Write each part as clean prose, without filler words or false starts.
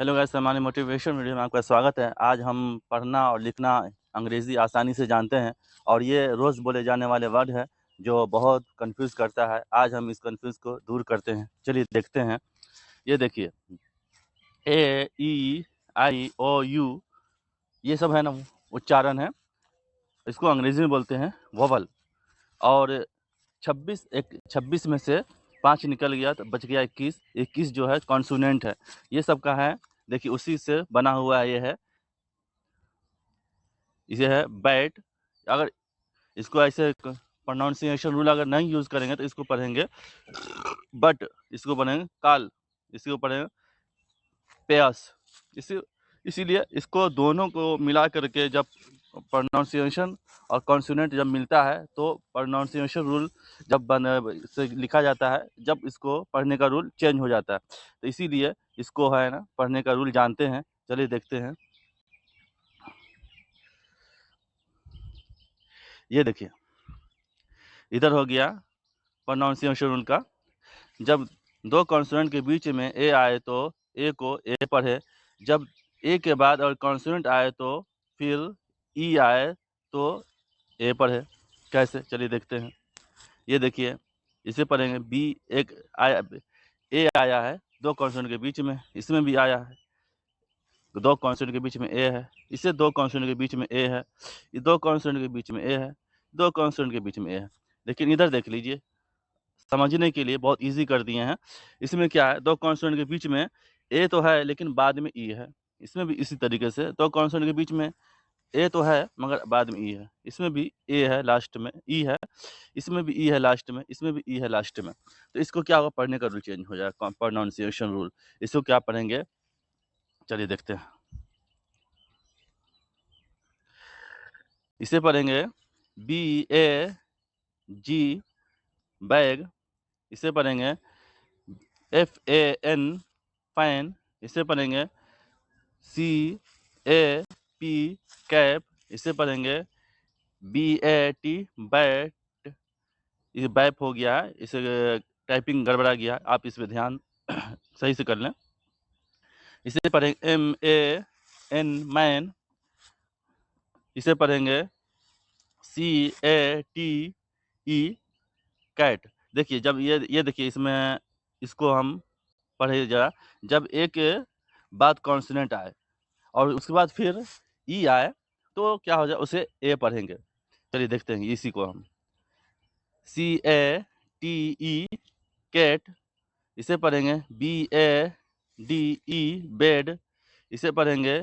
Hello guys, हमारे motivation video में आपका स्वागत है। आज हम पढ़ना और लिखना अंग्रेज़ी आसानी से जानते हैं और ये रोज़ बोले जाने वाले वर्ड है जो बहुत कंफ्यूज करता है। आज हम इस कंफ्यूज को दूर करते हैं। चलिए देखते हैं। ये देखिए, ए ई आई ओ यू, ये सब है ना, उच्चारण है। इसको अंग्रेज़ी में बोलते हैं वोवल। और 26 में से 5 निकल गया तो बच गया 21 जो है कॉन्सोनेंट है। ये सब का है। देखिए, उसी से बना हुआ ये है। इसे है बैट। अगर इसको ऐसे प्रोनाउंसिएशन रूल अगर नहीं यूज़ करेंगे तो इसको पढ़ेंगे बट, इसको पढ़ेंगे काल, इसको पढ़ेंगे पेयस। इसीलिए इसको दोनों को मिला करके जब प्रोनाउंसिएशन और कॉन्सोनेंट जब मिलता है तो प्रोनाउंसिएशन रूल जब से लिखा जाता है, जब इसको पढ़ने का रूल चेंज हो जाता है। तो इसीलिए इसको है ना पढ़ने का रूल जानते हैं। चलिए देखते हैं। ये देखिए, इधर हो गया प्रोनाउंसिएशन रूल का। जब दो कॉन्सोनेंट के बीच में ए आए तो ए को ए पढ़े। जब ए के बाद और कॉन्सोनेंट आए तो फिर ई आए तो ए पढ़े। कैसे, चलिए देखते हैं। ये देखिए, इसे पढ़ेंगे बी। एक आया, ए आया है दो कॉन्सोनेंट के बीच में, इसमें भी आया है दो कॉन्सोनेंट के बीच में ए है, इसे दो कॉन्सोनेंट के बीच में ए है, ये दो कॉन्सोनेंट के बीच में ए है, दो कॉन्सोनेंट के बीच में ए है। लेकिन इधर देख लीजिए, समझने के लिए बहुत इजी कर दिए हैं। इसमें क्या है, दो कॉन्सोनेंट के बीच में ए तो है लेकिन बाद में ई है। इसमें भी इसी तरीके से दो कॉन्सोनेंट के बीच में ए तो है मगर बाद में ई है। इसमें भी ए है, लास्ट में ई है। इसमें भी ई है लास्ट में, इसमें भी ई है लास्ट में। तो इसको क्या होगा, पढ़ने का रूल चेंज हो जाएगा, प्रोनाउंसिएशन रूल। इसको क्या पढ़ेंगे, चलिए देखते हैं। इसे पढ़ेंगे बी ए जी, बैग। इसे पढ़ेंगे एफ ए एन, फैन। इसे पढ़ेंगे सी ए पी, कैप। इसे पढ़ेंगे बी ए टी, बैट। ये बैप हो गया है, इसे टाइपिंग गड़बड़ा गया है, आप इस पे ध्यान सही से कर लें। इसे पढ़ेंगे एम ए एन, मैन। इसे पढ़ेंगे C A T E, cat. देखिए, जब ये देखिए, इसमें इसको हम पढ़े जरा। जब एक बाद कॉन्सोनेंट आए और उसके बाद फिर ई आए तो क्या हो जाए, उसे ए पढ़ेंगे। चलिए देखते हैं इसी को हम। C A T E, cat. इसे पढ़ेंगे B A D E, bed. इसे पढ़ेंगे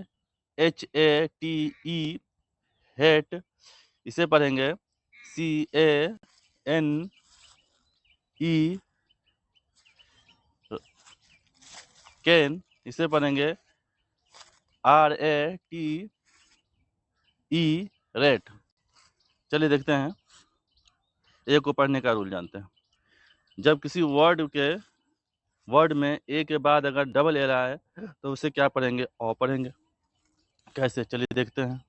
H A T E, hate. इसे पढ़ेंगे C A N E, can. इसे पढ़ेंगे R A T E, rate. चलिए देखते हैं। ए को पढ़ने का रूल जानते हैं। जब किसी वर्ड में ए के बाद अगर डबल एल आए तो उसे क्या पढ़ेंगे, ओ पढ़ेंगे। कैसे, चलिए देखते हैं।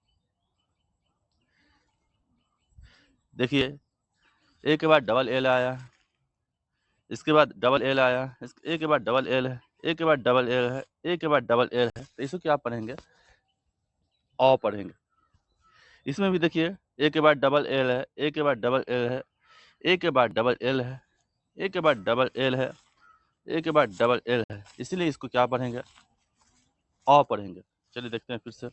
देखिए, ए के बाद डबल एल आया, इसके बाद डबल एल आया, ए के बाद डबल एल है, ए के बाद डबल एल है, ए के बाद डबल एल है, तो इसको क्या पढ़ेंगे, ओ पढ़ेंगे। इसमें भी देखिए, ए के बाद डबल एल है, ए के बाद डबल एल है, ए के बाद डबल एल है, ए के बाद डबल एल है, ए के बाद डबल एल है, इसीलिए इसको क्या पढ़ेंगे, ओ पढ़ेंगे। चलिए देखते हैं फिर से।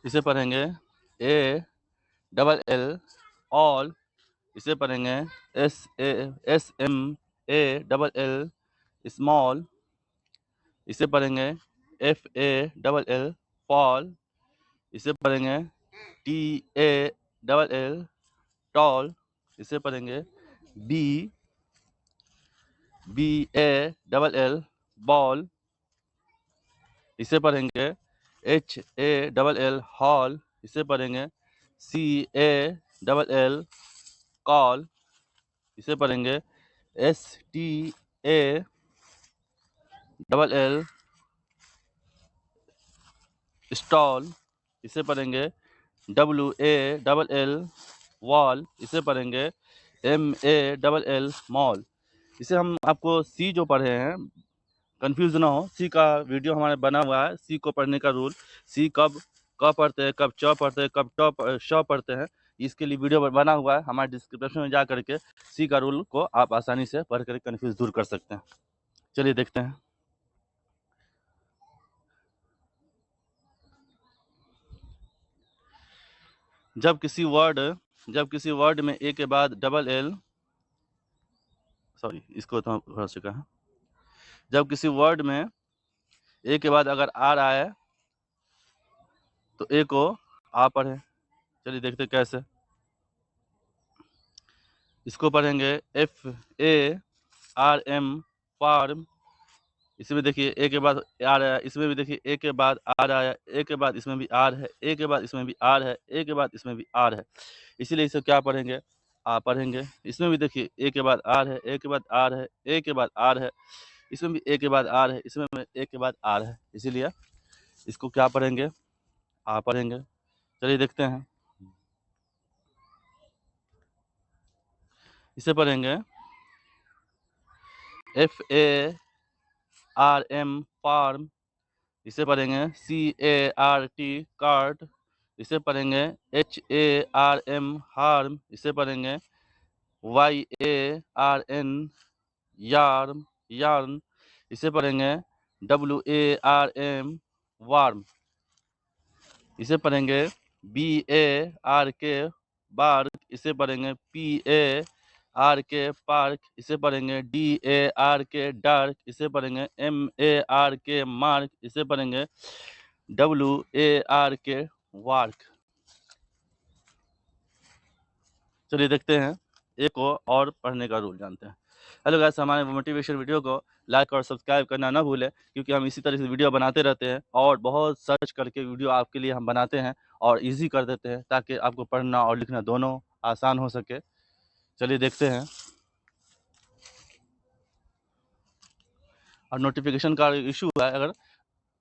इसे पढ़ेंगे ए डबल एल, ऑल। इसे पढ़ेंगे S M A double L, small. इसे पढ़ेंगे F A double L, fall. इसे पढ़ेंगे T A double L, tall. इसे पढ़ेंगे B A double L, ball. इसे पढ़ेंगे H A double L, hall. इसे पढ़ेंगे C A double L, call. इसे पढ़ेंगे S T A double L, stall. इसे पढ़ेंगे W A double L, wall. इसे पढ़ेंगे M A double L, mall. इसे हम आपको सी जो पढ़े हैं, कंफ्यूज ना हो, सी का वीडियो हमारे बना हुआ है, सी को पढ़ने का रूल, सी कब क पढ़ते हैं, कब च पढ़ते हैं, कब ट श पढ़ते हैं, इसके लिए वीडियो बना हुआ है हमारे डिस्क्रिप्शन में, जा करके सी का रूल को आप आसानी से पढ़ कर कंफ्यूज दूर कर सकते हैं। चलिए देखते हैं। जब किसी वर्ड में ए के बाद डबल एल, सॉरी इसको तो भर चुका है, जब किसी वर्ड में ए के बाद अगर आ रहा है तो ए को आ पढ़े। चलिए देखते कैसे। इसको पढ़ेंगे FARM, फार्म। इसमें देखिए ए के बाद आ रहा है, इसमें भी देखिए ए के बाद आ रहा है, ए के बाद इसमें भी आर है, ए के बाद इसमें भी आर है, ए के बाद इसमें भी आर है, इसीलिए इसे क्या पढ़ेंगे, आ पढ़ेंगे। इसमें भी देखिए ए के बाद आर है, ए के बाद आर है, ए के बाद आर है, इसमें भी ए के बाद आर है, इसमें भी ए के बाद आर है, इसीलिए इसको क्या पढ़ेंगे, आ पढ़ेंगे। चलिए देखते हैं। इसे पढ़ेंगे FARM, फार्म। इसे पढ़ेंगे CART, कार्ट। इसे पढ़ेंगे HARM, हार्म। इसे पढ़ेंगे YARN, यार्म, यार्न। इसे पढ़ेंगे WARM, वार्म। इसे पढ़ेंगे BARK, बार्क। इसे पढ़ेंगे PARK, पार्क। इसे पढ़ेंगे DARK, डार्क। इसे पढ़ेंगे MARK, मार्क। इसे पढ़ेंगे WARK, वार्क। चलिए देखते हैं एक और पढ़ने का रूल जानते हैं। हेलो गाइस, हमारे मोटिवेशन वीडियो को लाइक और सब्सक्राइब करना ना भूलें, क्योंकि हम इसी तरह से वीडियो बनाते रहते हैं और बहुत सर्च करके वीडियो आपके लिए हम बनाते हैं और इजी कर देते हैं, ताकि आपको पढ़ना और लिखना दोनों आसान हो सके। चलिए देखते हैं। और नोटिफिकेशन का इशू है, अगर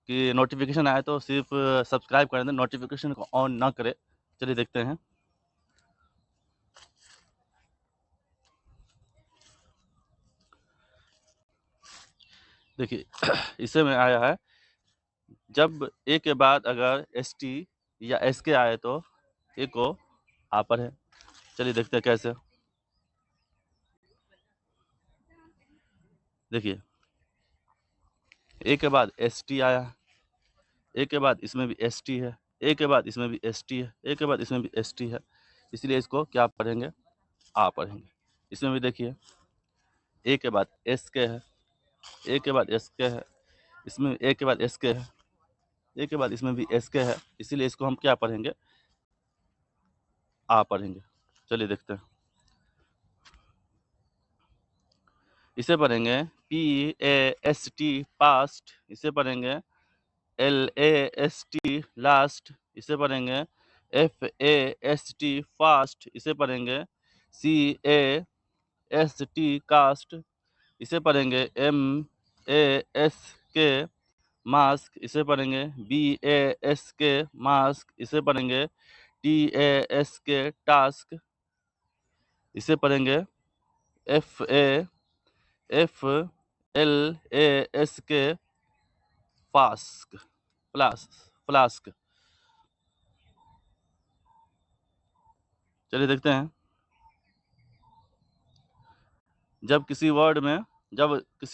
कि नोटिफिकेशन आए तो सिर्फ सब्सक्राइब कर दें, नोटिफिकेशन को ऑन ना करें। चलिए देखते हैं। देखिए इसे में आया है, जब ए के बाद अगर ST या SK आए तो ए को आ पर है। चलिए देखते हैं कैसे। देखिए ए के बाद ST आया, ए के बाद इसमें भी ST है, ए के बाद इसमें भी ST है, ए के बाद इसमें भी ST है, इसलिए इसको क्या पढ़ेंगे, आ पढ़ेंगे। इसमें भी देखिए ए के बाद SK है, ए के बाद SK है, इसमें ए के बाद SK है, ए के बाद इसमें भी SK है, इसीलिए इसको हम क्या पढ़ेंगे, आ पढ़ेंगे। चलिए देखते हैं। इसे पढ़ेंगे PAST, पास्ट। इसे पढ़ेंगे LAST, लास्ट। इसे पढ़ेंगे FAST, फास्ट। इसे पढ़ेंगे CAST, कास्ट। इसे पढ़ेंगे MASK, मास्क। इसे पढ़ेंगे BASK, मास्क। इसे पढ़ेंगे TASK, टास्क। इसे पढ़ेंगे FLASK, फ्लास्क, फ्लास्क। चलिए देखते हैं। जब किसी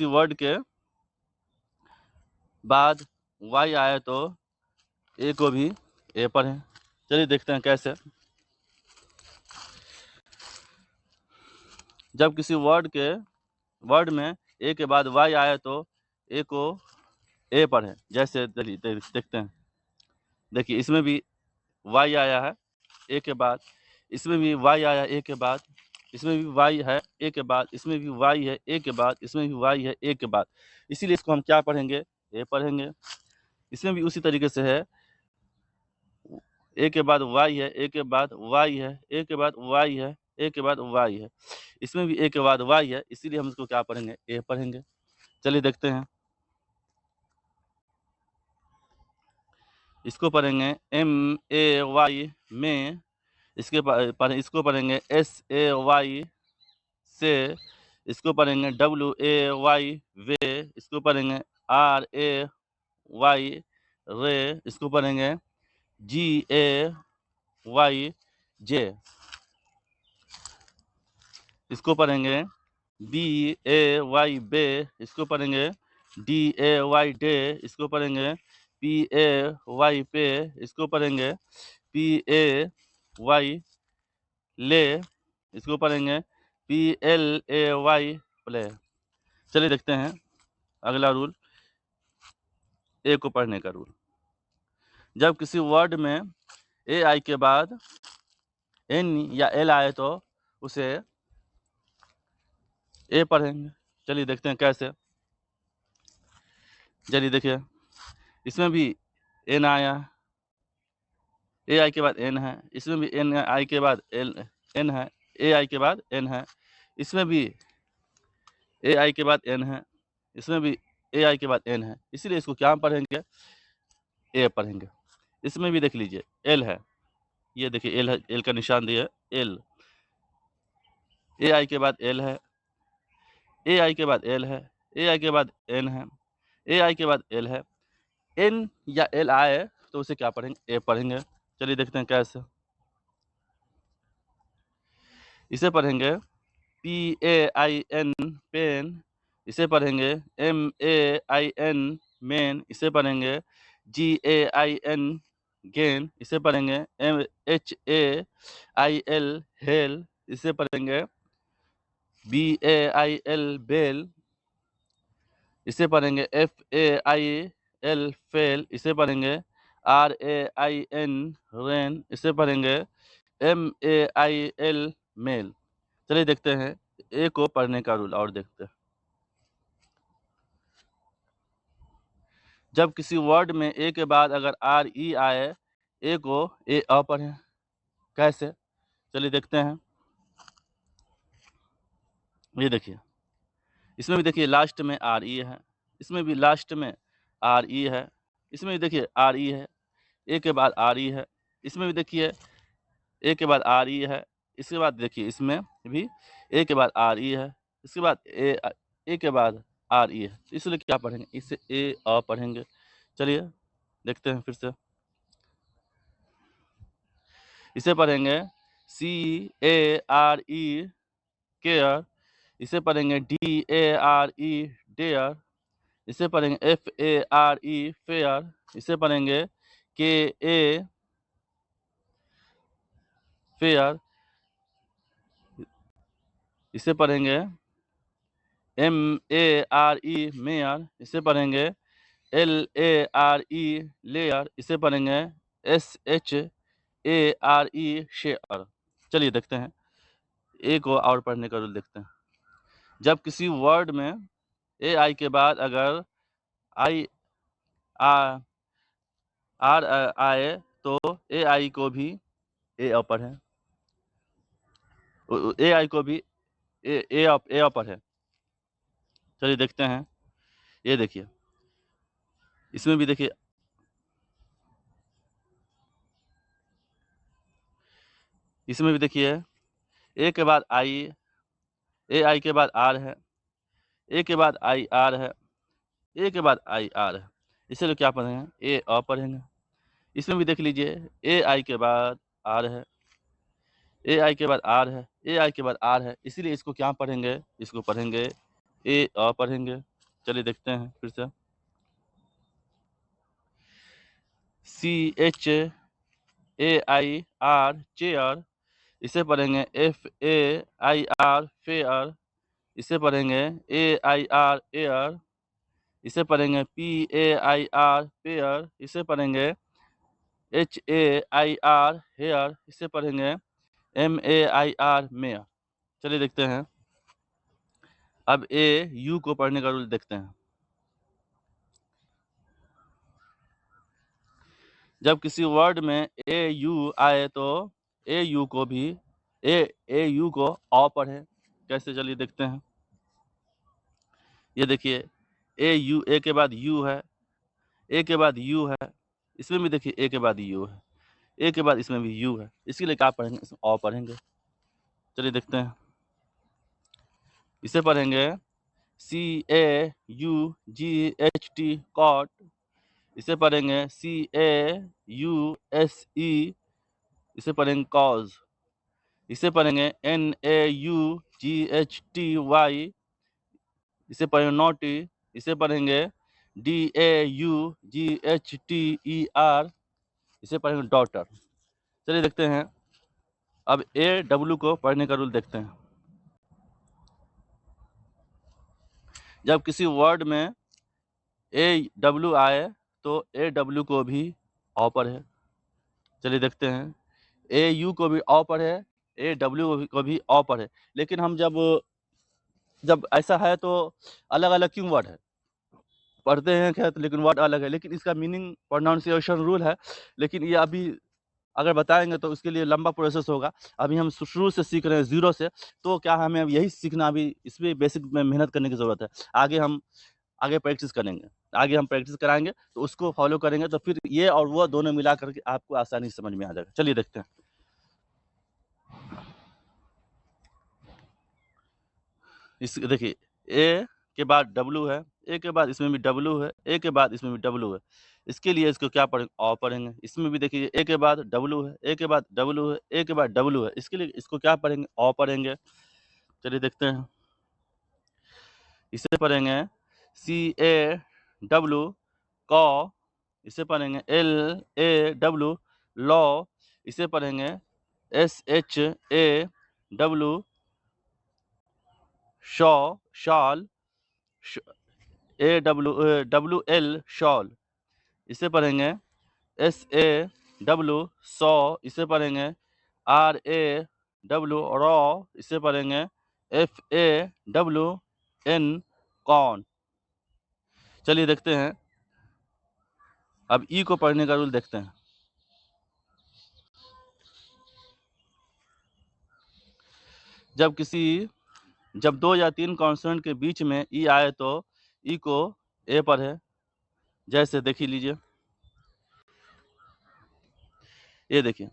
वर्ड के बाद Y आए तो ए को भी ए पढ़ें। चलिए देखते हैं कैसे। जब किसी वर्ड में ए के बाद Y आए तो ए को ए पढ़ें। जैसे देखते हैं। देखिए इसमें भी Y आया है ए के बाद, इसमें भी Y आया ए के बाद, इसमें भी Y है ए के बाद, इसमें भी Y है ए के बाद, इसमें भी Y है ए के बाद, इसीलिए इसको हम क्या पढ़ेंगे, ए पढ़ेंगे। इसमें भी उसी तरीके से है, ए के बाद Y है, ए के बाद Y है, ए के बाद Y है, ए के बाद Y है, इसमें भी ए के बाद Y है, इसीलिए हम इसको क्या पढ़ेंगे, ए पढ़ेंगे। चलिए देखते हैं। इसको पढ़ेंगे MAY, में। इसको पढ़ेंगे SAY, से। इसको पढ़ेंगे WAY वे, इसको पढ़ेंगे RAY रे, इसको पढ़ेंगे GAY जे, इसको पढ़ेंगे BAY बे, इसको पढ़ेंगे DAY डे, इसको पढ़ेंगे PAY पे, इसको पढ़ेंगे PAY ले, इसको पढ़ेंगे PLAY प्ले। चलिए देखते हैं अगला रूल, ए को पढ़ने का रूल। जब किसी वर्ड में AI के बाद N या L आए तो उसे ए पढ़ेंगे। चलिए देखते हैं कैसे। चलिए देखिए, इसमें भी N आया, AI के बाद N है, इसमें भी N आई के बाद N है, AI के बाद N है, इसमें भी AI के बाद N है, इसमें भी AI के बाद N है, इसीलिए इसको क्या पढ़ेंगे, ए पढ़ेंगे। इसमें भी देख लीजिए L है, ये देखिए L है, L का निशान दिया L, AI के बाद L है, AI के बाद L है, AI के बाद N है, AI के बाद L है, N या L आए तो उसे क्या पढ़ेंगे, ए पढ़ेंगे। चलिए देखते हैं कैसे। इसे पढ़ेंगे PAIN पेन, इसे पढ़ेंगे MAIN मेन, इसे पढ़ेंगे GAIN गेन, इसे पढ़ेंगे HAIL हेल, इसे पढ़ेंगे BAIL बेल, इसे पढ़ेंगे FAIL फेल, इसे पढ़ेंगे RAIN रेन, इसे पढ़ेंगे MAIL मेल। चलिए देखते हैं ए को पढ़ने का रूल और देखते हैं। जब किसी वर्ड में ए के बाद अगर RE आए, ए को ए अ पढ़ें। कैसे, चलिए देखते हैं। ये देखिए, इसमें भी देखिए लास्ट में RE है, इसमें भी लास्ट में RE है, इसमें भी देखिए RE है, ए के बाद RE है, इसमें भी देखिए ए के बाद RE है, इसके बाद देखिए इसमें भी ए के बाद RE है, इसके बाद ए के बाद RE है, इसलिए क्या पढ़ेंगे, इसे ए अ पढ़ेंगे। चलिए देखते हैं फिर से। इसे पढ़ेंगे CARE केयर, इसे पढ़ेंगे DARE डेयर, इसे पढ़ेंगे FARE फेयर, इसे पढ़ेंगे KA फेयर, इसे पढ़ेंगे MARE मेयर, इसे पढ़ेंगे LARE लेयर, इसे पढ़ेंगे SHARE शेयर। चलिए देखते हैं ए को और पढ़ने का रूल देखते हैं। जब किसी वर्ड में AI के बाद अगर आर आए तो AI को भी ए अ पढ़ें, AI को भी ए अ पढ़ें। चलिए देखते हैं, ये देखिए, इसमें भी देखिए, इसमें भी देखिए ए के बाद AI के बाद आर है, ए के बाद IR है, ए के बाद IR है, इसलिए क्या पढ़ेंगे, ए अ पढ़ेंगे। इसमें भी देख लीजिए AI के बाद आर है, AI के बाद आर है, AI के बाद आर है, इसीलिए इसको क्या पढ़ेंगे, इसको पढ़ेंगे ए अ पढ़ेंगे। चलिए देखते हैं फिर से। CHAIR चेयर, इसे पढ़ेंगे FAIR फेयर, इसे पढ़ेंगे AIR एयर, इसे पढ़ेंगे PAIR पेयर, इसे पढ़ेंगे HAIR हेयर, इसे पढ़ेंगे MAIR मेयर। चलिए देखते हैं अब AU को पढ़ने का रूल देखते हैं। जब किसी वर्ड में AU आए तो AU को भी AU को अ पढ़ें। कैसे, चलिए देखते हैं। ये देखिए AU, ए के बाद U है, ए के बाद U है, इसमें भी देखिए ए के बाद U है, ए के बाद इसमें भी U है, इसीलिए क्या पढ़ेंगे, इसमें अ पढ़ेंगे। चलिए देखते हैं। इसे पढ़ेंगे CAUGHT कॉट। इसे पढ़ेंगे CAUSE, इसे पढ़ेंगे कॉज। इसे पढ़ेंगे NAUGHTY, इसे पढ़ेंगे नॉटी। इसे पढ़ेंगे DAUGHTER, इसे पढ़ेंगे डॉटर। चलिए देखते हैं अब AW को पढ़ने का रूल देखते हैं। जब किसी वर्ड में AW आए तो AW को भी ऑपर है। चलिए देखते हैं, AU को भी ऑपर है, AW को भी ऑपर है। लेकिन हम जब ऐसा है तो अलग अलग क्यों वर्ड है पढ़ते हैं क्या, तो लेकिन वर्ड अलग है, लेकिन इसका मीनिंग प्रोनाउंसिएशन रूल है। लेकिन ये अभी अगर बताएंगे तो उसके लिए लंबा प्रोसेस होगा। अभी हम शुरू से सीख रहे हैं जीरो से, तो क्या हमें अब यही सीखना, अभी इसमें बेसिक में मेहनत करने की ज़रूरत है। आगे प्रैक्टिस करेंगे, आगे हम प्रैक्टिस कराएंगे तो उसको फॉलो करेंगे, तो फिर ये और वो दोनों मिला करके आपको आसानी से समझ में आ जाएगा। चलिए देखते हैं। इस देखिए, ए के बाद डब्लू है, ए के बाद इसमें भी डब्लू है, ए के बाद इसमें भी डब्लू है। इसके लिए इसको क्या पढ़ेंगे, ऑ पढ़ेंगे। इसमें भी देखिए ए के बाद डब्लू है, ए के बाद डब्लू है, ए के बाद डब्लू है। इसके लिए इसको क्या पढ़ेंगे, ऑ पढ़ेंगे। चलिए देखते हैं, इसे पढ़ेंगे CAW कॉ। इसे पढ़ेंगे LAW लॉ। इसे पढ़ेंगे SHAW Shaw shawl. WL shawl. इसे पढ़ेंगे SAW सौ। इसे पढ़ेंगे RAW रॉ। इसे पढ़ेंगे FAWN कॉन। चलिए देखते हैं, अब ई को पढ़ने का रूल देखते हैं। जब 2 या 3 कॉन्सोनेंट के बीच में ई आए तो ई को ए पर है। जैसे देखिए लीजिए, ये देखिए,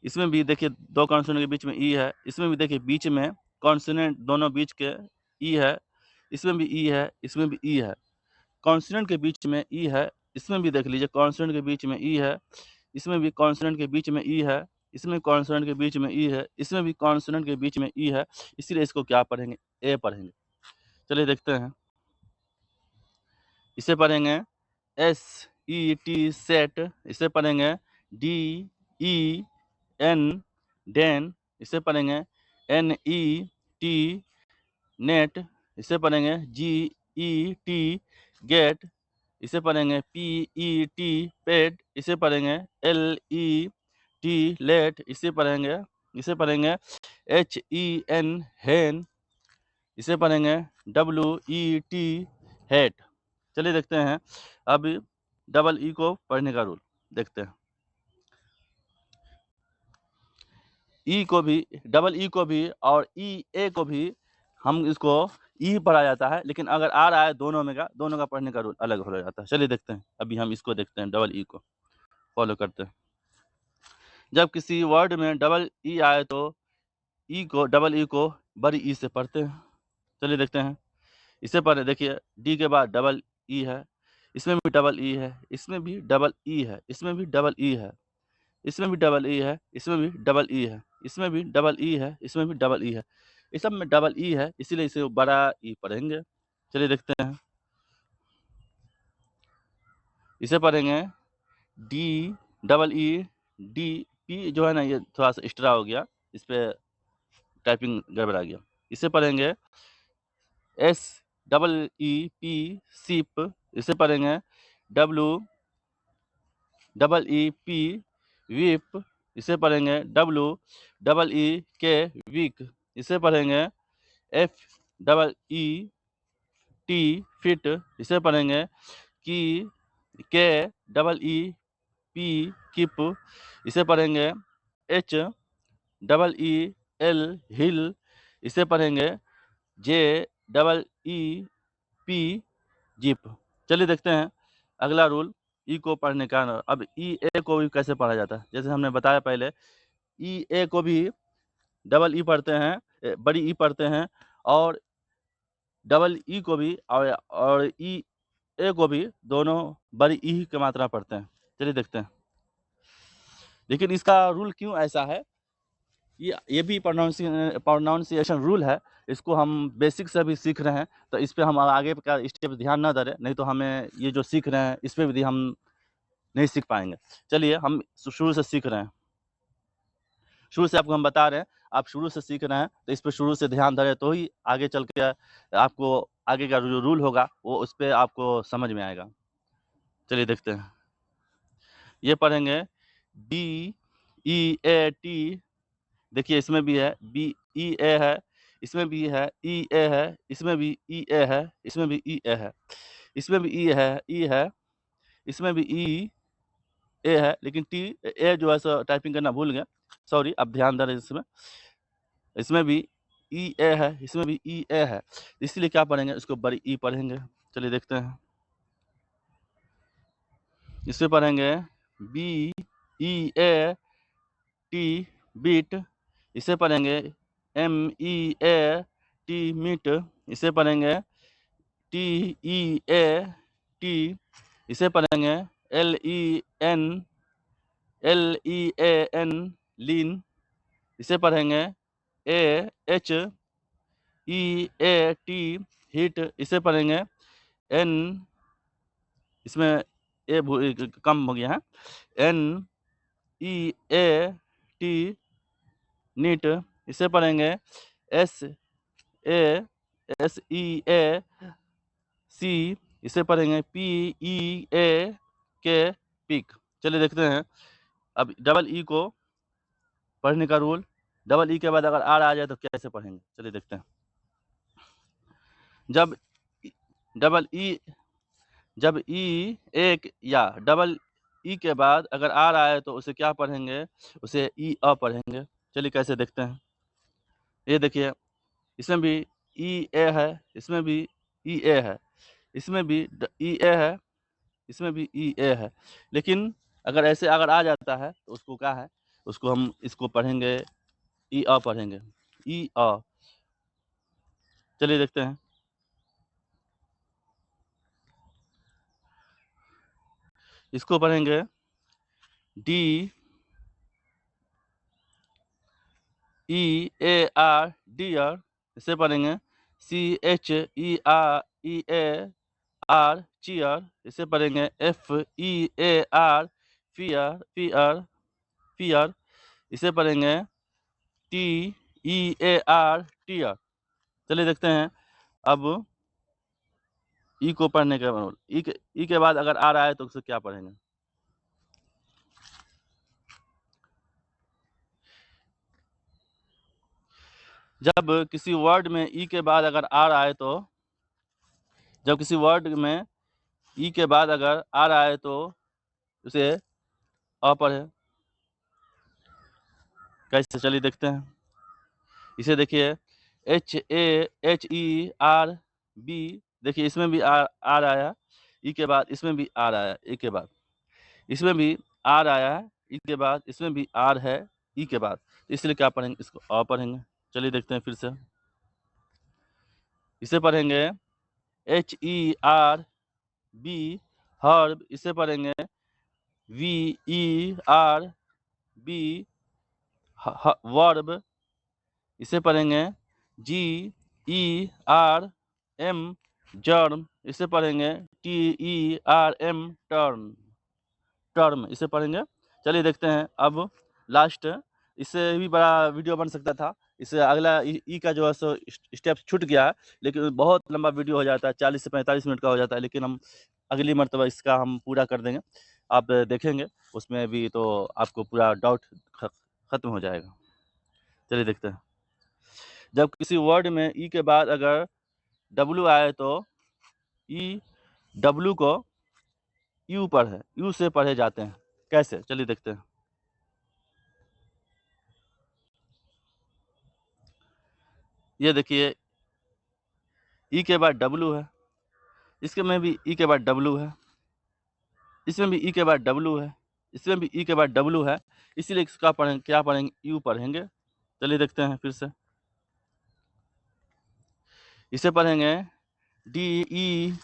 इसमें भी देखिए 2 कॉन्सोनेंट के बीच में ई है। इसमें भी देखिए बीच में कॉन्सोनेंट दोनों बीच के ई है। इसमें भी ई है, इसमें भी ई है। कॉन्सोनेंट के बीच में ई है। इसमें भी देख लीजिए कॉन्सोनेंट के बीच में ई है। इसमें भी कॉन्सोनेंट के बीच में ई है। इसमें कॉन्सोनेंट के बीच में ई है। इसमें भी कॉन्सोनेंट के बीच में ई है। इसीलिए इसको क्या पढ़ेंगे, ए पढ़ेंगे। चलिए देखते हैं, इसे पढ़ेंगे SET सेट। इसे पढ़ेंगे DEN डेन। इसे पढ़ेंगे NET नेट। इसे पढ़ेंगे GET गेट। इसे पढ़ेंगे PET पेड। इसे पढ़ेंगे LET लेट। इसे पढ़ेंगे HEN हेन। इसे पढ़ेंगे WET हेट। चलिए देखते हैं, अब डबल ई को पढ़ने का रूल देखते हैं। ई को भी, डबल ई को भी और ई ए को भी हम इसको ई पढ़ा जाता है, लेकिन अगर आर आए दोनों का पढ़ने का रूल अलग हो जाता है। चलिए देखते हैं, अभी हम इसको देखते हैं, डबल ई को फॉलो करते हैं। जब किसी वर्ड में डबल ई आए तो डबल ई को बड़ी ई से पढ़ते हैं। चलिए देखते हैं, इसे पढ़े देखिए, डी के बाद डबल ई है। इसमें भी डबल ई है। इसमें भी डबल ई है। इसमें भी डबल ई है। इसमें भी डबल ई है। इसमें भी डबल ई है। इसमें भी डबल ई है। इसमें भी डबल ई है। इस सब में डबल ई है, इसीलिए इसे बड़ा ई पढ़ेंगे। चलिए देखते हैं, इसे पढ़ेंगे D double E D. P जो है ना, ये थोड़ा सा एक्स्ट्रा हो गया, इस पर टाइपिंग गड़बड़ा गया। इसे पढ़ेंगे SEEP सीप। इसे पढ़ेंगे WEEP वीप। इसे पढ़ेंगे WEEK वीक। इसे पढ़ेंगे FEET फिट। इसे पढ़ेंगे KEEP कीप। इसे पढ़ेंगे HEEL हिल। इसे पढ़ेंगे JEEP जिप। चलिए देखते हैं अगला रूल, ई को पढ़ने का। अब ई ए को भी कैसे पढ़ा जाता है, जैसे हमने बताया पहले, ई ए को भी डबल ई पढ़ते हैं, बड़ी ई पढ़ते हैं, और डबल ई को भी और ई ए को भी दोनों बड़ी ई की मात्रा पढ़ते हैं। चलिए देखते हैं। लेकिन इसका रूल क्यों ऐसा है, ये भी प्रोनाउंसिएशन रूल है। इसको हम बेसिक से भी सीख रहे हैं, तो इस पे हम आगे का स्टेप ध्यान ना दे, नहीं तो हमें ये जो सीख रहे हैं इस पे भी हम नहीं सीख पाएंगे। चलिए हम शुरू से सीख रहे हैं, शुरू से आपको हम बता रहे हैं। आप शुरू से सीख रहे हैं तो इस पे शुरू से ध्यान धरें, तो ही आगे चल के आपको आगे का जो रूल होगा वो उस पर आपको समझ में आएगा। चलिए देखते हैं। ये पढ़ेंगे DEAT। देखिए इसमें भी है BEA है, इसमें भी है EA है, इसमें भी EA है, इसमें भी EA है, इसमें भी E है, इसमें भी EA है। लेकिन TA जो है सो टाइपिंग करना भूल गया, सॉरी। अब ध्यान दें इसमें, इसमें भी EA है, इसमें भी EA है, इसलिए क्या पढ़ेंगे, इसको बड़ी E पढ़ेंगे। चलिए देखते हैं। इसमें पढ़ेंगे BEAT बीट, इसे पढ़ेंगे MEAT मीट, इसे पढ़ेंगे TEAT, इसे पढ़ेंगे LEAN लीन, इसे पढ़ेंगे HEAT हीट, इसे पढ़ेंगे N, इसमें ए कम हो गया है, NEAT नीट, इसे पढ़ेंगे SEAC, इसे पढ़ेंगे PEAK पीक। चलिए देखते हैं। अब डबल ई को पढ़ने का रूल, डबल ई के बाद अगर आर आ जाए तो कैसे पढ़ेंगे, चलिए देखते हैं। जब ई एक या डबल ई के बाद अगर आर आए तो उसे क्या पढ़ेंगे, उसे ई अ पढ़ेंगे। चलिए कैसे देखते हैं। ये देखिए, इसमें भी ई ए है, इसमें भी ई ए है, इसमें भी ई ए है, इसमें भी ई ए है। लेकिन अगर ऐसे अगर आ जाता है तो उसको क्या है, उसको हम इसको पढ़ेंगे ई अ पढ़ेंगे, ई अ। चलिए देखते हैं। इसको पढ़ेंगे DEAR, डियर, इसे पढ़ेंगे CHEAR चीयर, इसे पढ़ेंगे FEAR फियर, इसे पढ़ेंगे TEAR टीयर। चलिए देखते हैं। अब ई को पढ़ने के बाद ई के बाद अगर आ रहा है तो उसे क्या पढ़ेंगे। जब किसी वर्ड में ई के बाद अगर आ रहा है तो, जब किसी वर्ड में ई के बाद अगर आ रहा है तो उसे अ पढ़े। कैसे, चलिए देखते हैं। इसे देखिए HAHERB, देखिए इसमें भी आ रहा है ई के बाद, इसमें भी आ रहा है ई के बाद, इसमें भी आ रहा है ई के बाद, इसमें भी आर है ई के बाद, इसलिए क्या पढ़ेंगे, इसको अ पढ़ेंगे। चलिए देखते हैं फिर से। इसे पढ़ेंगे HERB हर्ब, इसे पढ़ेंगे VERB वर्ब, इसे पढ़ेंगे GERM जर्म, इसे पढ़ेंगे TERM टर्म, इसे पढ़ेंगे। चलिए देखते हैं। अब लास्ट, इससे भी बड़ा वीडियो बन सकता था, इससे अगला ई का जो है सो स्टेप छूट गया है, लेकिन बहुत लंबा वीडियो हो जाता है, 40 से 45 मिनट का हो जाता है, लेकिन हम अगली मर्तबा इसका हम पूरा कर देंगे। आप देखेंगे उसमें भी तो आपको पूरा डाउट खत्म हो जाएगा। चलिए देखते हैं। जब किसी वर्ड में ई के बाद अगर डब्लू आए तो ई डब्लू को यू से पढ़े जाते हैं। कैसे, चलिए देखते हैं। ये देखिए ई के बाद डब्लू है, इसके में भी ई के बाद डब्लू है, इसमें भी ई के बाद डब्लू है, इसमें भी ई के बाद डब्लू है, इसीलिए इसका पढ़ेंगे, क्या पढ़ेंगे, यू पढ़ेंगे। चलिए देखते हैं फिर से। इसे पढ़ेंगे DEW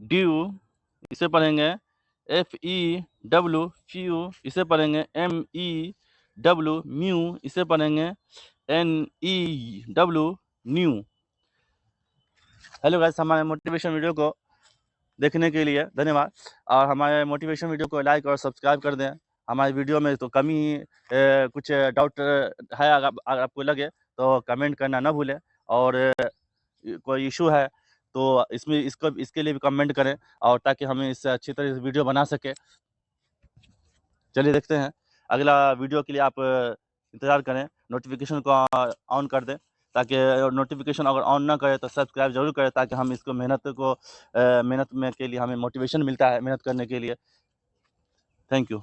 ड्यू, इसे पढ़ेंगे FEW फ्यू, इसे पढ़ेंगे MEW म्यू, इसे पढ़ेंगे NEW न्यू। हेलो गाइस, हमारे मोटिवेशन वीडियो को देखने के लिए धन्यवाद, और हमारे मोटिवेशन वीडियो को लाइक और सब्सक्राइब कर दें। हमारे वीडियो में तो कमी कुछ डाउट है, अगर आपको लगे तो कमेंट करना ना भूलें, और कोई इशू है तो इसके लिए भी कमेंट करें, और ताकि हमें इससे अच्छी तरह से वीडियो बना सके। चलिए देखते हैं अगला वीडियो के लिए। आप इंतज़ार करें, नोटिफिकेशन को ऑन कर दें, ताकि नोटिफिकेशन अगर ऑन ना करें तो सब्सक्राइब जरूर करें, ताकि हम इसको मेहनत में के लिए हमें मोटिवेशन मिलता है मेहनत करने के लिए। Thank you.